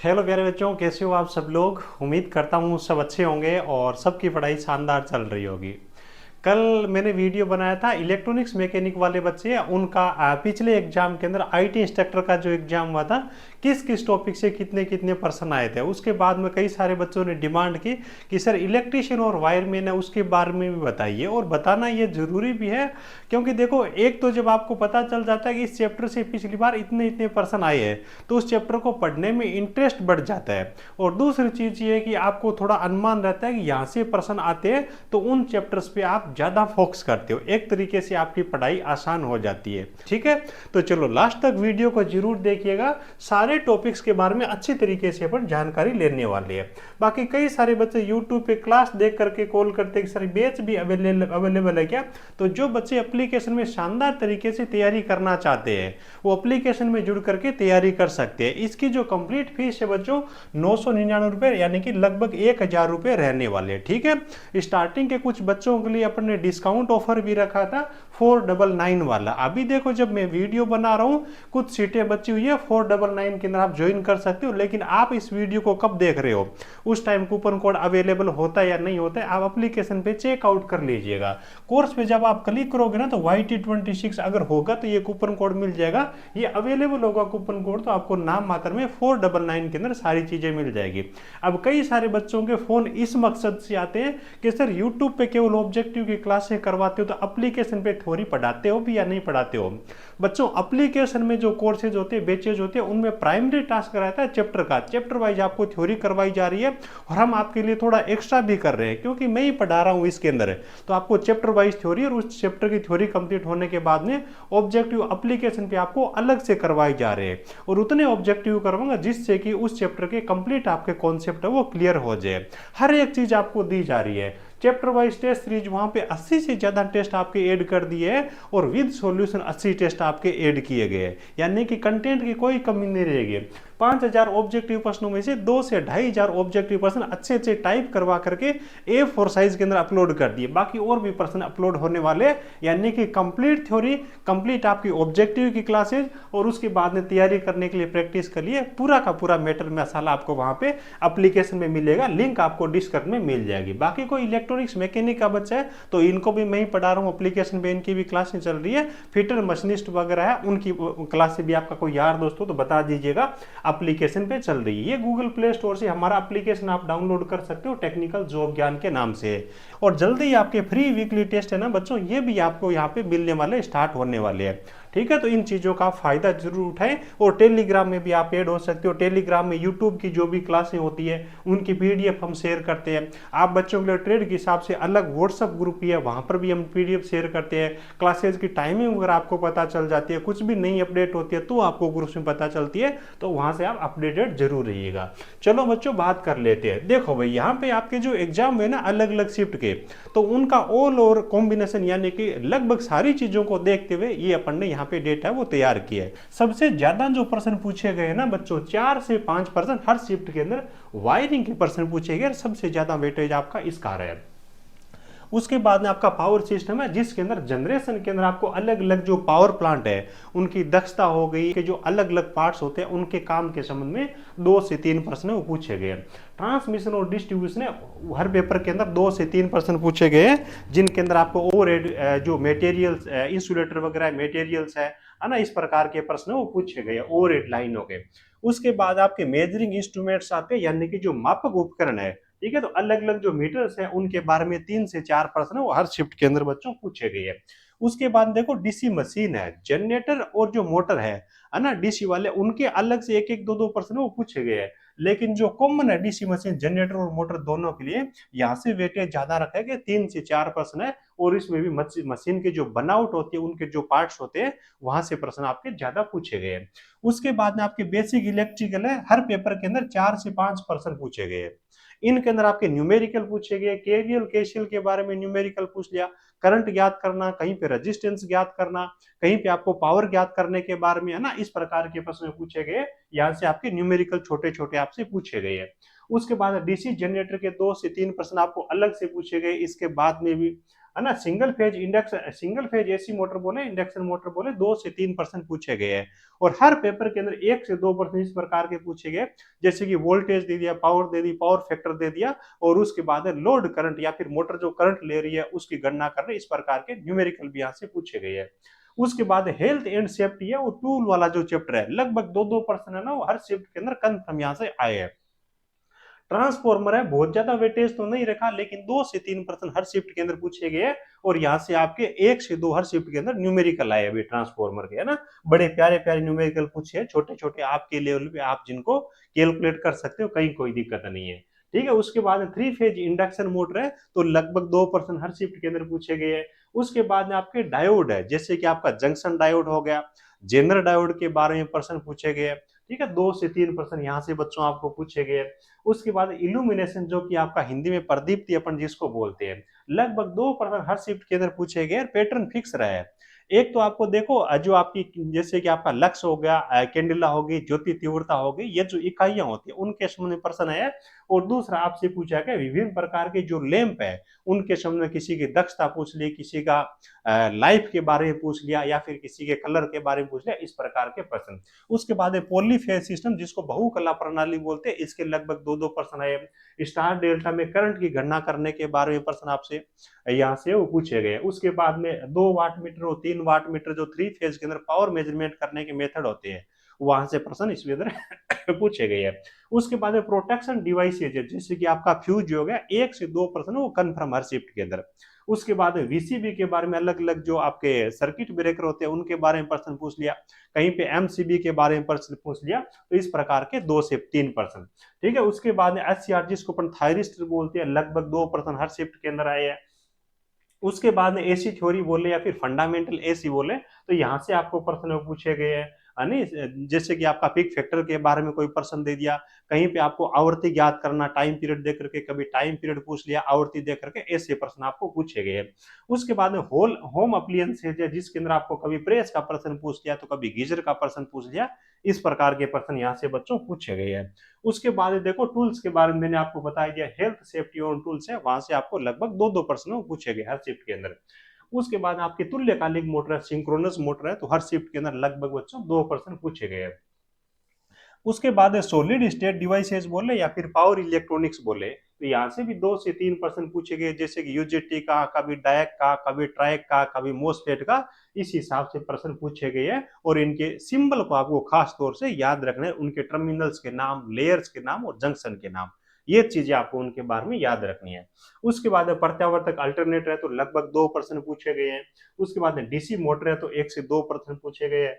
Hello प्यारे बच्चों, कैसे हो आप सब लोग। उम्मीद करता हूँ सब अच्छे होंगे और सबकी पढ़ाई शानदार चल रही होगी। कल मैंने वीडियो बनाया था इलेक्ट्रॉनिक्स मैकेनिक वाले बच्चे उनका पिछले एग्जाम के अंदर आईटी इंस्ट्रक्टर का जो एग्जाम हुआ था, किस किस टॉपिक से कितने कितने पर्सन आए थे। उसके बाद में कई सारे बच्चों ने डिमांड की कि सर इलेक्ट्रिशियन और वायरमैन है उसके बारे में भी बताइए, और बताना ये जरूरी भी है। क्योंकि देखो, एक तो जब आपको पता चल जाता है कि इस चैप्टर से पिछली बार इतने इतने पर्सन आए हैं तो उस चैप्टर को पढ़ने में इंटरेस्ट बढ़ जाता है। और दूसरी चीज ये है कि आपको थोड़ा अनुमान रहता है कि यहाँ से पर्सन आते हैं तो उन चैप्टर्स पे आप ज्यादा फोकस करते हो। एक तरीके से आपकी पढ़ाई आसान हो जाती है। ठीक है, तो चलो लास्ट तक वीडियो को जरूर देखिएगा। सारे टॉपिक्स के बारे में अच्छी तरीके से अपन जानकारी लेने वाले हैं। बाकी कई सारे बच्चे यूट्यूब पे क्लास देख करके कॉल करते हैं कि सर बैच भी अवेलेबल है क्या। तो जो बच्चे एप्लीकेशन में शानदार तरीके से तैयारी करना चाहते हैं वो एप्लीकेशन में जुड़ करके तैयारी कर सकते हैं। इसकी जो कंप्लीट फीस है बच्चों 999 रुपए, यानी कि लगभग 1000 रुपए रहने वाले। ठीक है, स्टार्टिंग के कुछ बच्चों के लिए अपन ने डिस्काउंट ऑफर भी रखा था 499 वाला। अभी देखो जब मैं वीडियो बना रहा हूं कुछ सीटें बची हुई है 499 के अंदर आप ज्वाइन कर सकते हो। लेकिन आप इस वीडियो को कब देख रहे हो उस टाइम कूपन कोड अवेलेबल होता है या नहीं होता है, आप एप्लीकेशन पे चेकआउट कर लीजिएगा। कोर्स पे जब आप क्लिक करोगे ना तो YT26 अगर होगा तो ये कूपन कोड मिल जाएगा, ये अवेलेबल होगा कूपन कोड। तो आपको नाम मात्र में 499 के अंदर सारी चीजें मिल जाएगी। अब कई सारे बच्चों के फोन इस मकसद से आते हैं कि सर यूट्यूब पे केवल ऑब्जेक्टिव की क्लासें करवाते हो तो एप्लीकेशन पे थ्योरी पढ़ाते हो भी या नहीं पढ़ाते हो। बच्चों एप्लीकेशन में जो कोर्सेज होते हैं, बैचेज होते हैं, उनमें प्राइमरी टास्क रहता है चैप्टर का। चैप्टर वाइज आपको थ्योरी करवाई जा रही है और हम आपके लिए थोड़ा एक्स्ट्रा भी कर रहे हैं क्योंकि मैं ही पढ़ा रहा हूं इसके अंदर। तो आपको चैप्टर वाइज थ्योरी और उस चैप्टर की थ्योरी कंप्लीट होने के बाद में ऑब्जेक्टिव एप्लीकेशन पे आपको अलग से करवाई जा रहे हैं। और उतने ऑब्जेक्टिव करवाऊंगा जिससे कि उस चैप्टर के कंप्लीट आपके कॉन्सेप्ट है वो क्लियर हो जाए। हर एक चीज आपको दी जा रही है। चैप्टर वाइज टेस्ट सीरीज वहां पे 80 से ज्यादा टेस्ट आपके ऐड कर दिए हैं और विद सॉल्यूशन 80 टेस्ट आपके ऐड किए गए, यानी कि कंटेंट की कोई कमी नहीं रहेगी। 5000 ऑब्जेक्टिव प्रश्नों में से 2 से 2500 ऑब्जेक्टिव प्रश्न अच्छे अच्छे टाइप करवा करके A4 साइज के अंदर अपलोड कर दिए। बाकी और भी प्रश्न अपलोड होने वाले, यानी कि कंप्लीट थ्योरी, कंप्लीट आपकी ऑब्जेक्टिव की क्लासेज और उसके बाद में तैयारी करने के लिए प्रैक्टिस के लिए पूरा का पूरा मैटर मसाला आपको वहां पे एप्लीकेशन में मिलेगा। लिंक आपको डिस्क्रिप्शन में मिल जाएगी। बाकी कोई इलेक्ट्रॉनिक्स मैकेनिक का बच्चा है तो इनको भी मैं ही पढ़ा रहा हूँ एप्लीकेशन पे, इनकी भी क्लासें चल रही है। फिटर मशीनिस्ट वगैरह है उनकी क्लासें भी आपका कोई यार दोस्त हो तो बता दीजिएगा, एप्लीकेशन पे चल रही है। ये गूगल प्ले स्टोर से हमारा एप्लीकेशन आप डाउनलोड कर सकते हो, टेक्निकल जॉब ज्ञान के नाम से। और जल्दी ही आपके फ्री वीकली टेस्ट है ना बच्चों, ये भी आपको यहाँ पे मिलने वाले, स्टार्ट होने वाले हैं। ठीक है, तो इन चीजों का फायदा जरूर उठाएं। और टेलीग्राम में भी आप ऐड हो सकते हो। टेलीग्राम में यूट्यूब की जो भी क्लासें होती है उनकी PDF हम शेयर करते हैं। आप बच्चों के लिए ट्रेड के हिसाब से अलग व्हाट्सएप ग्रुप भी है, वहां पर भी हम PDF शेयर करते हैं। क्लासेज की टाइमिंग वगैरह आपको पता चल जाती है, कुछ भी नई अपडेट होती है तो आपको ग्रुप में पता चलती है, तो वहां से आप अपडेटेड जरूर रहिएगा। चलो बच्चों बात कर लेते हैं। देखो भाई, यहाँ पे आपके जो एग्जाम है ना अलग अलग शिफ्ट के, तो उनका ऑल ओवर कॉम्बिनेशन यानी कि लगभग सारी चीजों को देखते हुए ये अपन ने यहाँ पे डेटा वो तैयार किया है। सबसे ज्यादा जो प्रश्न पूछे गए ना बच्चों 4 से 5% हर शिफ्ट के अंदर वायरिंग के प्रश्न पूछे गए, सबसे ज्यादा वेटेज आपका इसका रहा है। उसके बाद में आपका पावर सिस्टम है जिसके अंदर जनरेशन के अंदर आपको अलग अलग जो पावर प्लांट है उनकी दक्षता हो गई कि जो अलग अलग पार्ट्स होते हैं उनके काम के संबंध में 2 से 3 प्रश्न वो पूछे गए। ट्रांसमिशन और डिस्ट्रीब्यूशन हर पेपर के अंदर 2 से 3 प्रश्न पूछे गए हैं, जिनके अंदर आपको ओवरहेड जो मटेरियल्स इंसुलेटर वगैरह मटेरियल्स है ना, इस प्रकार के प्रश्न वो पूछे गए ओवरहेड लाइन हो गए। उसके बाद आपके मेजरिंग इंस्ट्रूमेंट्स आते हैं, यानी कि जो मापक उपकरण है। ठीक है, तो अलग अलग जो मीटर्स हैं उनके बारे में 3 से 4 प्रश्न वो हर शिफ्ट के अंदर बच्चों पूछे गए हैं। उसके बाद देखो डीसी मशीन है, जनरेटर और जो मोटर है ना डीसी वाले, उनके अलग से एक एक दो दो प्रश्न वो पूछे गए हैं। लेकिन जो कॉमन है डीसी मशीन जनरेटर और मोटर दोनों के लिए, यहाँ से वेटेज ज्यादा रखा गया 3 से 4 प्रश्न है। और इसमें भी मशीन के जो बनाउट होती है उनके जो पार्ट्स होते हैं वहां से प्रश्न आपके ज्यादा पूछे गए हैं। उसके बाद में आपके बेसिक इलेक्ट्रिकल है, हर पेपर के अंदर 4 से 5 प्रश्न पूछे गए हैं। इनके अंदर आपके न्यूमेरिकल पूछे गए, केवीएल केसीएल के बारे में न्यूमेरिकल पूछ लिया, करंट ज्ञात करना, कहीं पे रेजिस्टेंस ज्ञात करना, कहीं पे आपको पावर ज्ञात करने के बारे में है ना, इस प्रकार के प्रश्न पूछे गए। यहाँ से आपके न्यूमेरिकल छोटे छोटे आपसे पूछे गए हैं। उसके बाद डीसी जनरेटर के 2 से 3 प्रश्न आपको अलग से पूछे गए। इसके बाद में भी है ना। सिंगल फेज एसी मोटर बोले, इंडक्शन मोटर बोले, 2 से 3% पूछे गए हैं। और हर पेपर के अंदर 1 से 2% इस प्रकार के पूछे गए, जैसे कि वोल्टेज दे दिया, पावर दे दी, पावर फैक्टर दे दिया, और उसके बाद लोड करंट या फिर मोटर जो करंट ले रही है उसकी गणना करने, इस प्रकार के न्यूमेरिकल भी यहाँ से पूछे गए हैं। उसके बाद हेल्थ एंड सेफ्टी है, वो टूल वाला जो चैप्टर है, लगभग 2-2% है ना, वो हर शिफ्ट के अंदर कंफर्म यहाँ से आए हैं। ट्रांसफॉर्मर है, बहुत ज्यादा वेटेज तो नहीं रखा, लेकिन 2 से 3% हर शिफ्ट के अंदर पूछे गए। और यहाँ से आपके 1 से 2 हर शिफ्ट के अंदर न्यूमेरिकल आए अभी ट्रांसफॉर्मर के, है ना। बड़े प्यारे प्यारे न्यूमेरिकल पूछे हैं, छोटे छोटे आपके लेवल पे, आप जिनको कैलकुलेट कर सकते हो, कहीं कोई दिक्कत नहीं है। ठीक है। उसके बाद 3 फेज इंडक्शन मोटर है, तो लगभग 2% हर शिफ्ट के अंदर पूछे गए हैं। उसके बाद में आपके डायोड है, जैसे कि आपका जंक्शन डायोड हो गया, जेनर डायोड के बारे में प्रश्न पूछे गए। ठीक है, 2 से 3% यहाँ से बच्चों आपको पूछे गए। उसके बाद इल्यूमिनेशन, जो कि आपका हिंदी में प्रदीप्ति अपन जिसको बोलते हैं, लगभग 2% हर शिफ्ट के अंदर पूछे गए। पैटर्न फिक्स रहा है। एक तो आपको देखो, जो आपकी जैसे कि आपका लक्स हो गया, कैंडिला होगी, ज्योति तीव्रता होगी, ये जो इकाइयां होती है उनके संबंध में प्रश्न है। और दूसरा आपसे पूछा गया विभिन्न प्रकार के जो लैंप है उनके संबंध में, किसी की दक्षता पूछ ली, किसी का लाइफ के बारे में पूछ लिया, या फिर किसी के कलर के बारे में पूछ लिया, इस प्रकार के प्रश्न। उसके बाद पॉलीफेज सिस्टम, जिसको बहुकला प्रणाली बोलते हैं, इसके लगभग 2-2% है। स्टार डेल्टा में करंट की गणना करने के बारे में प्रश्न आपसे यहाँ से वो पूछे गए। उसके बाद में 2 वाट मीटर और 3 वाट मीटर, जो 3 फेज के अंदर पावर मेजरमेंट करने के मेथड होते हैं, वहां से प्रश्न इसके अंदर पूछे गए हैं। उसके बाद में प्रोटेक्शन डिवाइसेज, जैसे कि आपका फ्यूज हो गया, 1 से 2% वो कन्फर्म हर शिफ्ट के अंदर। उसके बाद वीसीबी के बारे में, अलग अलग जो आपके सर्किट ब्रेकर होते हैं उनके बारे में प्रश्न पूछ लिया। कहीं पे एमसीबी के बारे में प्रश्न पूछ लिया। तो इस प्रकार के 2 से 3%। ठीक है। उसके बाद में एचसीआर, जिसको अपन थायरिस्टर बोलते हैं, लगभग 2% हर शिफ्ट के अंदर आए हैं। उसके बाद में एसी थ्योरी बोले या फिर फंडामेंटल एसी बोले, तो यहाँ से आपको प्रश्न पूछे गए हैं, नहीं, जैसे कि आपका पिक फैक्टर के बारे में कोई प्रश्न दे दिया, कहीं पे आपको आवर्ती ज्ञात करना, टाइम पीरियड दे करके, कभी टाइम पीरियड पूछ लिया, आवर्ती दे करके, ऐसे प्रश्न आपको पूछे गए। उसके बाद में होम अप्लायंसेज है, जिसके अंदर आपको कभी प्रेस का प्रश्न पूछ लिया, तो कभी गीजर का प्रश्न पूछ लिया। इस प्रकार के प्रश्न यहाँ से बच्चों पूछे गए हैं। उसके बाद देखो टूल्स के बारे में मैंने आपको बता दिया, हेल्थ सेफ्टी और टूल्स है, वहां से आपको लगभग 2-2 प्रश्न पूछे गए हर शिफ्ट के अंदर। उसके बाद आपके तुल्यकालिक मोटर है, सिंक्रोनस मोटर है, तो हर शिफ्ट के अंदर लगभग बच्चों 2% पूछे गए हैं। उसके बाद सॉलिड स्टेट डिवाइसेस बोले या फिर पावर इलेक्ट्रॉनिक्स बोले, तो यहाँ से भी 2 से 3% पूछे गए, जैसे कि यूजेटी का, कभी डायक का, कभी ट्राइक का, कभी मोसफेट का, इस हिसाब से प्रश्न पूछे गए हैं। और इनके सिंबल को आपको खास तौर से याद रखना है, उनके टर्मिनल्स के नाम, लेयर्स के नाम और जंक्शन के नाम, ये चीजें आपको उनके बारे में याद रखनी है। उसके बाद प्रत्यावर्तक अल्टरनेटर है, तो लगभग 2% पूछे गए हैं। उसके बाद डीसी मोटर है, तो 1 से 2% पूछे गए हैं।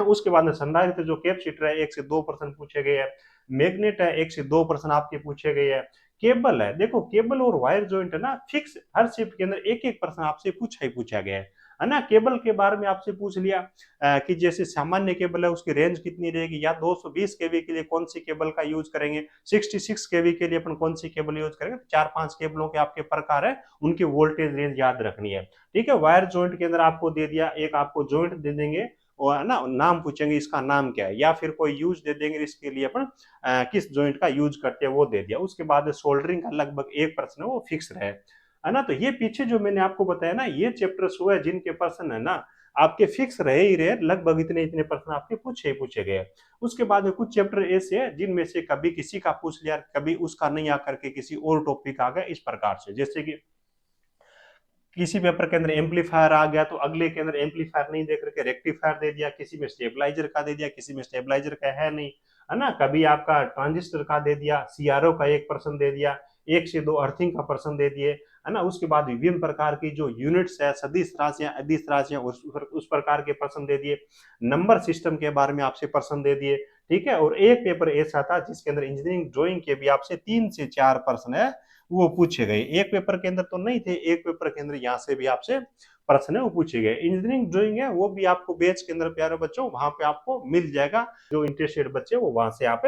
उसके बाद में संधारित्र जो कैपेसिटर है, 1 से 2% पूछे गए हैं। मैग्नेट है, 1 से 2% आपके पूछे गए हैं। केबल है, देखो केबल और वायर जॉइंट है ना, फिक्स हर शिफ्ट के अंदर एक एक प्रश्न आपसे पूछा ही पूछा गया है ना। केबल के बारे में आपसे पूछ लिया कि जैसे सामान्य केबल है, उसकी रेंज कितनी रहेगी, या 220 केवी के लिए कौन सी केबल का यूज करेंगे, 66 केवी के लिए अपन कौन सी केबल यूज करेंगे। 4-5 केबलों के आपके प्रकार है, उनकी वोल्टेज रेंज याद रखनी है। ठीक है। वायर जॉइंट के अंदर आपको दे दिया, एक आपको जॉइंट दे देंगे, और ना नाम पूछेंगे इसका नाम क्या है, या फिर कोई यूज दे देंगे, इसके लिए अपन किस जॉइंट का यूज करते हैं वो दे दिया। उसके बाद सोल्डरिंग का लगभग 1% वो फिक्स रहे, है ना। तो ये पीछे जो मैंने आपको बताया ना, ये चैप्टर्स हुए जिनके प्रश्न है ना आपके फिक्स रहे ही रहे, लगभग इतने इतने प्रश्न आपके पूछे ही पूछे गए। उसके बाद में कुछ चैप्टर ऐसे है जिनमें से कभी किसी का पूछ लिया, कभी उसका नहीं आकर के किसी और टॉपिक आ गया, इस प्रकार से। जैसे कि किसी पेपर के अंदर एम्पलीफायर आ गया, तो अगले के अंदर एम्पलीफायर नहीं दे करके रेक्टिफायर दे दिया, किसी में स्टेबलाइजर का दे दिया, किसी में स्टेबलाइजर का है नहीं, है ना। कभी आपका ट्रांजिस्टर का दे दिया, सीआरओ का 1% दे दिया, 1 से 2 अर्थिंग का प्रश्न दे दिए, है ना। उसके बाद विभिन्न प्रकार की जो यूनिट्स है, सदिश राशियां, अदिश राशियां, उस प्रकार के प्रश्न दे दिए। नंबर सिस्टम के बारे में आपसे प्रश्न दे दिए। ठीक है। और एक पेपर ऐसा था जिसके अंदर इंजीनियरिंग ड्राइंग के भी आपसे 3 से 4 प्रश्न है वो पूछे गए। एक पेपर के अंदर तो नहीं थे, एक पेपर के अंदर यहाँ से भी आपसे प्रश्न है वो पूछे गए। इंजीनियरिंग ड्राइंग है वो भी आपको बैच के अंदर प्यारे बच्चों वहां पे आपको मिल जाएगा, जो इंटरेस्टेड बच्चे वो वहां से आप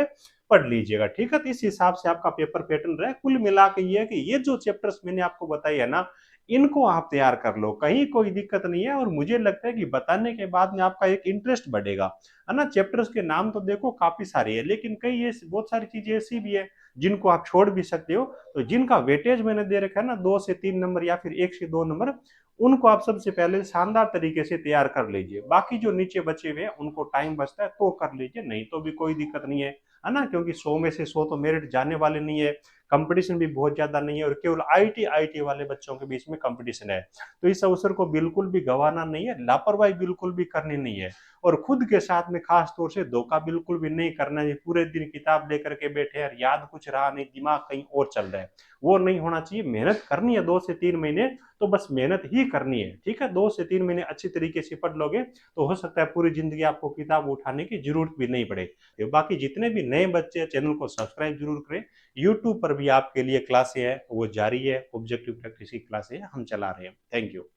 पढ़ लीजिएगा। ठीक है। तो इस हिसाब से आपका पेपर पैटर्न रहे। कुल मिला के ये है कि ये जो चैप्टर्स मैंने आपको बताई है ना, इनको आप तैयार कर लो, कहीं कोई दिक्कत नहीं है। और मुझे लगता है कि बताने के बाद में आपका एक इंटरेस्ट बढ़ेगा, है ना। चैप्टर्स के नाम तो देखो काफी सारे है, लेकिन कई ऐसी बहुत सारी चीजें ऐसी भी है जिनको आप छोड़ भी सकते हो। तो जिनका वेटेज मैंने दे रखा है ना 2 से 3 नंबर या फिर 1 से 2 नंबर, उनको आप सबसे पहले शानदार तरीके से तैयार कर लीजिए। बाकी जो नीचे बचे हुए हैं उनको टाइम बचता है तो कर लीजिए, नहीं तो भी कोई दिक्कत नहीं है ना। क्योंकि 100 में से 100 तो मेरिट जाने वाले नहीं है, कंपटीशन भी बहुत ज्यादा नहीं है, और केवल आईटी वाले बच्चों के बीच में कंपटीशन है। तो इस अवसर को बिल्कुल भी गंवाना नहीं है, लापरवाही बिल्कुल भी करनी नहीं है, और खुद के साथ में खास तौर से धोखा बिल्कुल भी नहीं करना है। पूरे दिन किताब लेकर के बैठे और याद कुछ रहा नहीं, दिमाग कहीं और चल रहा है, वो नहीं होना चाहिए। मेहनत करनी है 2 से 3 महीने, तो बस मेहनत ही करनी है, ठीक है। 2 से 3 महीने अच्छी तरीके से पढ़ लोगे तो हो सकता है पूरी जिंदगी आपको किताब उठाने की जरूरत भी नहीं पड़े। तो बाकी जितने भी नए बच्चे हैं चैनल को सब्सक्राइब जरूर करें। यूट्यूब पर भी आपके लिए क्लासें हैं वो जारी है, ऑब्जेक्टिव प्रैक्टिस की क्लासें हम चला रहे हैं। Thank you.